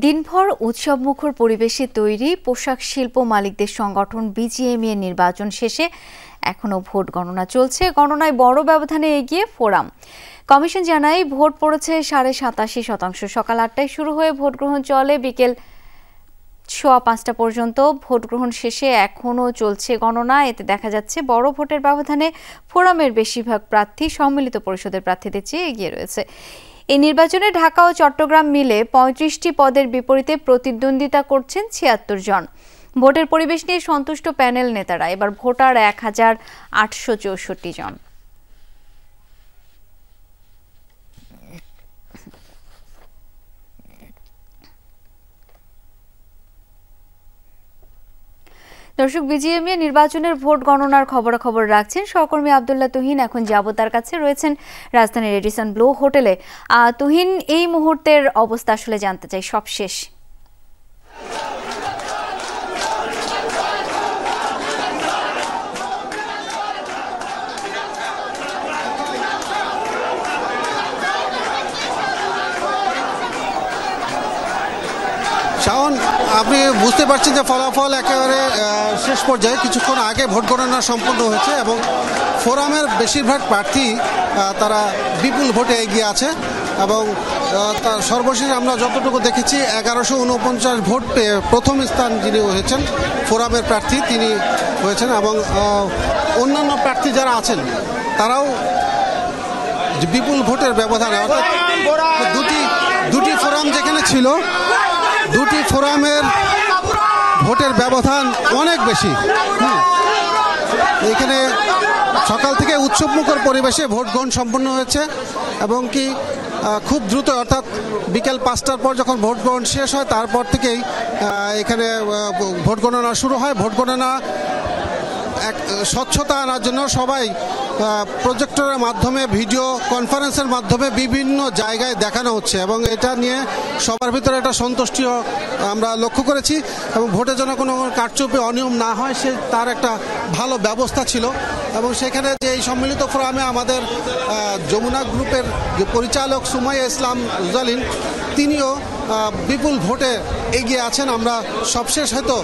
দিনভর উৎসবমুখর পরিবেশে তৈরি পোশাক শিল্প মালিকদের সংগঠন বিজিএমইএ নির্বাচন শেষে এখনও ভোট গণনা চলছে। গণনায় বড় ব্যবধানে এগিয়ে ফোরাম। কমিশন জানায় ভোট পড়েছে 87.87%। সকাল 8টায় শুরু হয়ে ভোট গ্রহণ চলে বিকেল 5:15 পর্যন্ত। ভোট গ্রহণ শেষে এখনও চলছে গণনা। এতে দেখা যাচ্ছে বড় ভোটের ব্যবধানে ফোরামের বেশিরভাগ প্রার্থী সম্মিলিত পরিষদের প্রার্থীদের চেয়ে এগিয়ে রয়েছে। এই নির্বাচনে ঢাকা ও চট্টগ্রাম মিলে 35টি পদের বিপরীতে প্রতিদ্বন্দ্বিতা করছেন 76 জন। ভোটের পরিবেশ নিয়ে সন্তুষ্ট প্যানেল নেতারা। এবার ভোটার 1864 জন। দর্শক, বিজিএমইএ নির্বাচনের ভোট গণনার খবরাখবর রাখছেন সহকর্মী আব্দুল্লাহ তুহিন। এখন যাব তার কাছে, রয়েছেন রাজধানীর রেডিসন ব্লু হোটেলে। তুহিন, এই মুহূর্তের অবস্থা আসলে জানতে চাই সবশেষ। শাওন, আপনি বুঝতে পারছেন যে ফলাফল একেবারে শেষ পর্যায়ে। কিছুক্ষণ আগে ভোট গণনা সম্পন্ন হয়েছে এবং ফোরামের বেশিরভাগ প্রার্থী তারা বিপুল ভোটে এগিয়ে আছে এবং তার সর্বশেষ আমরা যতটুকু দেখেছি 1149 ভোট পেয়ে প্রথম স্থান যিনি হয়েছেন ফোরামের প্রার্থী তিনি হয়েছেন এবং অন্যান্য প্রার্থী যারা আছেন তারাও বিপুল ভোটের ব্যবধানে, অর্থাৎ দুটি ফোরাম যেখানে ছিল দুটি ফোরামের ভোটের ব্যবধান অনেক বেশি। এখানে সকাল থেকে উৎসবমুখর পরিবেশে ভোট গ্রহণ সম্পন্ন হয়েছে এবং কি খুব দ্রুত, অর্থাৎ বিকেল 5টার পর যখন ভোট গ্রহণ শেষ হয় তারপর থেকেই এখানে ভোট গণনা শুরু হয়। ভোট গণনা এক স্বচ্ছতা আনার জন্য সবাই প্রজেক্টরের মাধ্যমে, ভিডিও কনফারেন্সের মাধ্যমে বিভিন্ন জায়গায় দেখানো হচ্ছে এবং এটা নিয়ে সবার ভিতরে একটা সন্তুষ্টি আমরা লক্ষ্য করেছি এবং ভোটের জন্য কোনো কারচুপি অনিয়ম না হয় তার একটা ভালো ব্যবস্থা ছিল। এবং সেখানে যে এই সম্মিলিত ফোরামে আমাদের যমুনা গ্রুপের যে পরিচালক সুমাইয়া ইসলাম রুজালিন তিনিও বিপুল ভোটে এগিয়ে আছেন। আমরা সবশেষ হয়তো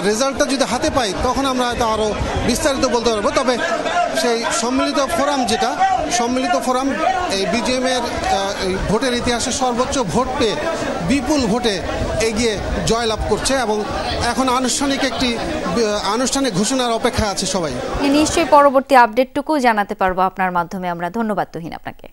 রেজাল্টটা যদি হাতে পাই তখন আমরা হয়তো আরও বিস্তারিত বলতে পারবো। তবে সেই সম্মিলিত ফোরাম এই বিজিএমএর ভোটের ইতিহাসে সর্বোচ্চ ভোট পেয়ে বিপুল ভোটে এগিয়ে জয়লাভ করছে এবং এখন আনুষ্ঠানিক ঘোষণার অপেক্ষা আছে সবাই। নিশ্চয়ই পরবর্তী আপডেটটুকু জানাতে পারবো আপনার মাধ্যমে আমরা। ধন্যবাদ তুহিন আপনাকে।